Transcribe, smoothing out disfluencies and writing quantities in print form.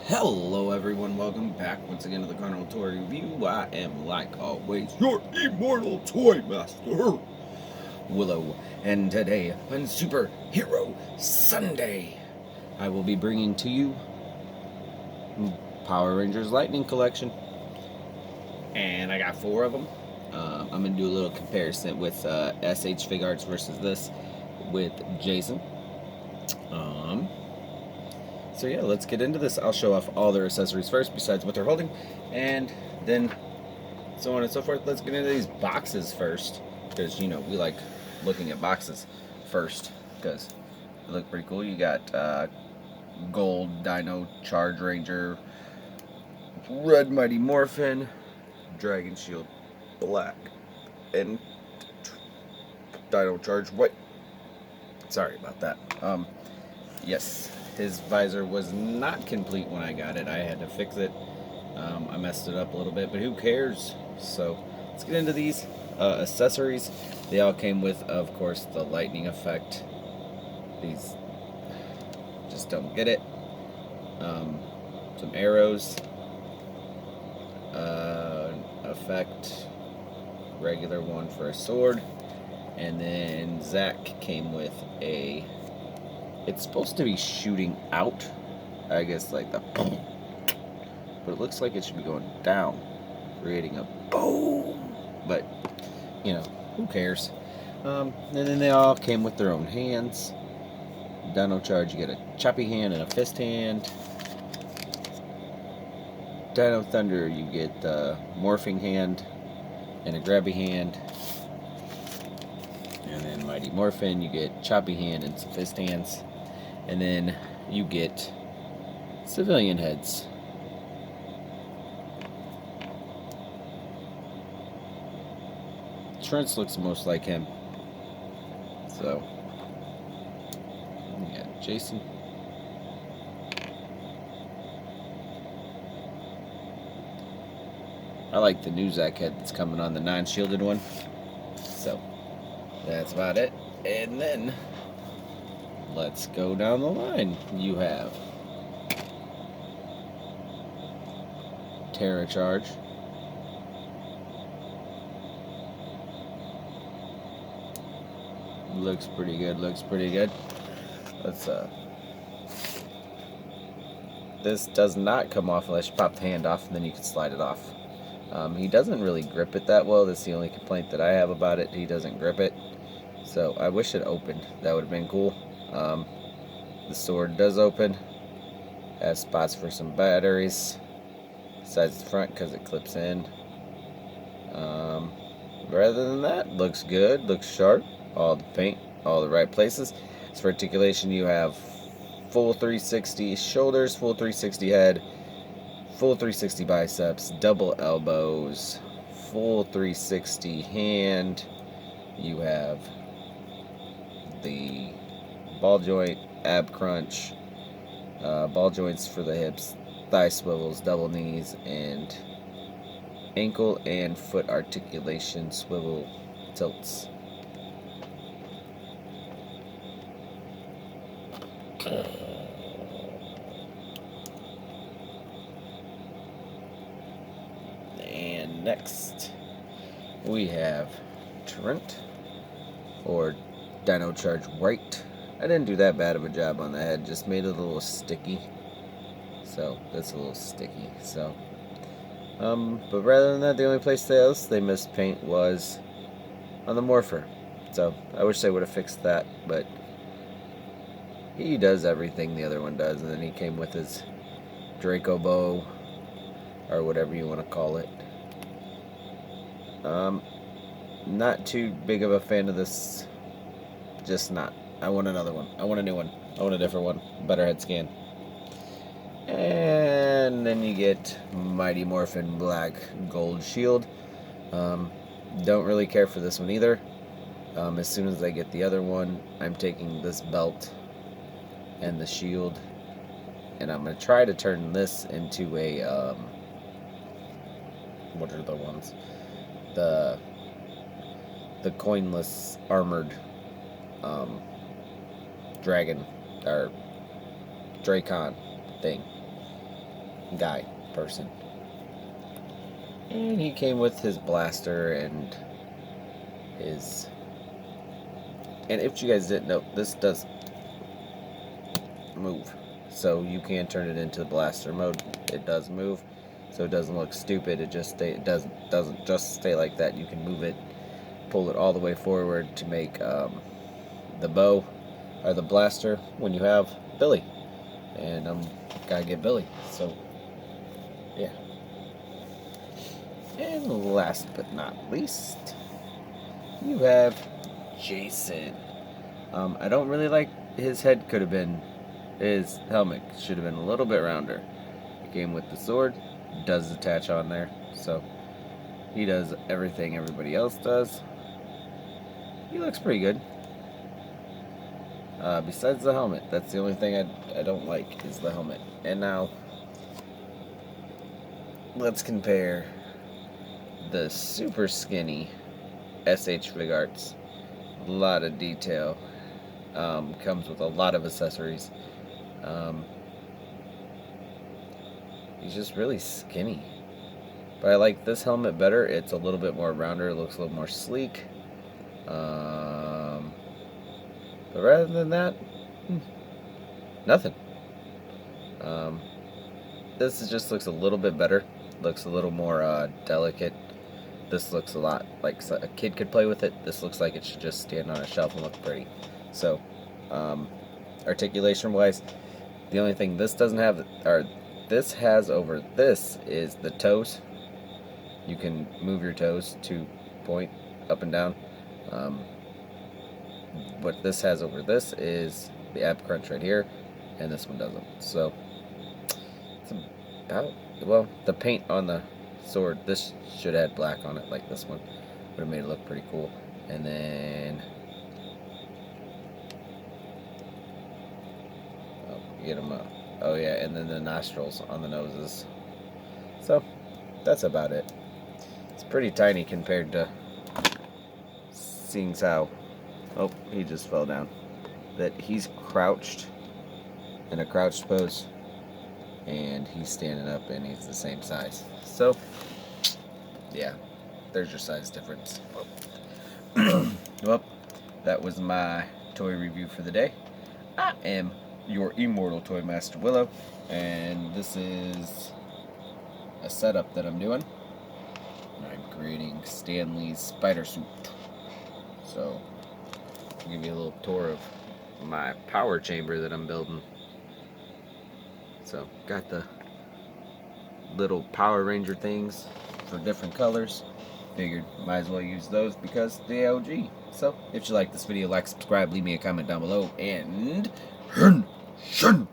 Hello everyone, welcome back once again to the Carnival Toy Review. I am, like always, your immortal toy master, Willow. And today, on Superhero Sunday, I will be bringing to you Power Rangers Lightning Collection. And I got 4 of them. I'm going to do a little comparison with SH Fig Arts versus this with Jason. So yeah, let's get into this. I'll show off all their accessories first, besides what they're holding, and then so on and so forth. Let's get into these boxes first, because we like looking at boxes first, because they look pretty cool. You got gold Dino Charge Ranger, red Mighty Morphin, Dragon Shield black, and Dino Charge white. Sorry about that. Yes, his visor was not complete when I got it. I had to fix it. I messed it up a little bit, but who cares? So let's get into these accessories. They all came with, of course, the lightning effect. These just don't get it. Some arrows. Effect. Regular one for a sword. And then Zach came with a... It's supposed to be shooting out, I guess, like the boom, but it looks like it should be going down, creating a boom. But who cares? And then they all came with their own hands. Dino Charge, you get a choppy hand and a fist hand. Dino Thunder, you get the morphing hand and a grabby hand. And then Mighty Morphin, you get choppy hand and some fist hands. And then you get civilian heads. Trunks looks most like him. So, we got Jason. I like the new Zack head that's coming on, the non-shielded one. So, that's about it. And then, let's go down the line. You have Terra Charge. Looks pretty good, Let's, this does not come off unless you pop the hand off, and then you can slide it off. He doesn't really grip it that well. That's the only complaint that I have about it. He doesn't grip it. So I wish it opened. That would have been cool. The sword does open. Has spots for some batteries. Besides the front, because it clips in. Rather than that, looks good. Looks sharp. All the paint, all the right places. As for articulation, you have full 360 shoulders, full 360 head, full 360 biceps, double elbows, full 360 hand. You have the ball joint, ab crunch, ball joints for the hips, thigh swivels, double knees, and ankle and foot articulation swivel tilts. And next, we have Trent, or Dino Charge White. I didn't do that bad of a job on the head, just made it a little sticky. So, that's a little sticky. So, but rather than that, the only place else they missed paint was on the Morpher. So, I wish they would have fixed that, but he does everything the other one does, and then he came with his Draco bow, or whatever you want to call it. Not too big of a fan of this. Just not. I want another one. I want a new one. I want a different one. Better head scan. And then you get Mighty Morphin Black Gold Shield. Don't really care for this one either. As soon as I get the other one, I'm taking this belt and the shield, and I'm going to try to turn this into a, what are the ones? The coinless armored dragon, or Dracon thing. guy person. And he came with his blaster and his... And if you guys didn't know, this does move. So you can turn it into blaster mode. It does move. So it doesn't look stupid. It just doesn't just stay like that. You can move it, pull it all the way forward to make the bow or the blaster when you have Billy. And gotta get Billy. So yeah. And last but not least, you have Jason. I don't really like his head. Could have been, his helmet should have been a little bit rounder. He came with the sword, does attach on there, so he does everything everybody else does. He looks pretty good. Besides the helmet, that's the only thing I don't like is the helmet. And now, let's compare the super skinny SH Fig Arts. A lot of detail. Comes with a lot of accessories. He's just really skinny. But I like this helmet better. It's a little bit more rounder. It looks a little more sleek. But rather than that, nothing. This just looks a little bit better. Looks a little more delicate. This looks a lot like a kid could play with it. This looks like it should just stand on a shelf and look pretty. So, articulation wise, the only thing this doesn't have, or this has over this, is the toes. You can move your toes to point up and down. What this has over this is the ab crunch right here, and this one doesn't. So, it's about, well, the paint on the sword, this should have had black on it like this one. Would have made it look pretty cool. And then, get them up. Oh yeah, and then the nostrils on the noses. So, that's about it. It's pretty tiny compared to seeing how, oh, he just fell down. That he's crouched in a crouched pose, and he's standing up and he's the same size. So, yeah, there's your size difference. Well, that was my toy review for the day. I am your immortal toy master Willow, and this is a setup that I'm doing. I'm creating Stanley's spider suit. So I'll give you a little tour of my power chamber that I'm building. So got the little Power Ranger things for different colors. Figured might as well use those because the OG. So if you like this video, like, subscribe, leave me a comment down below, and shun.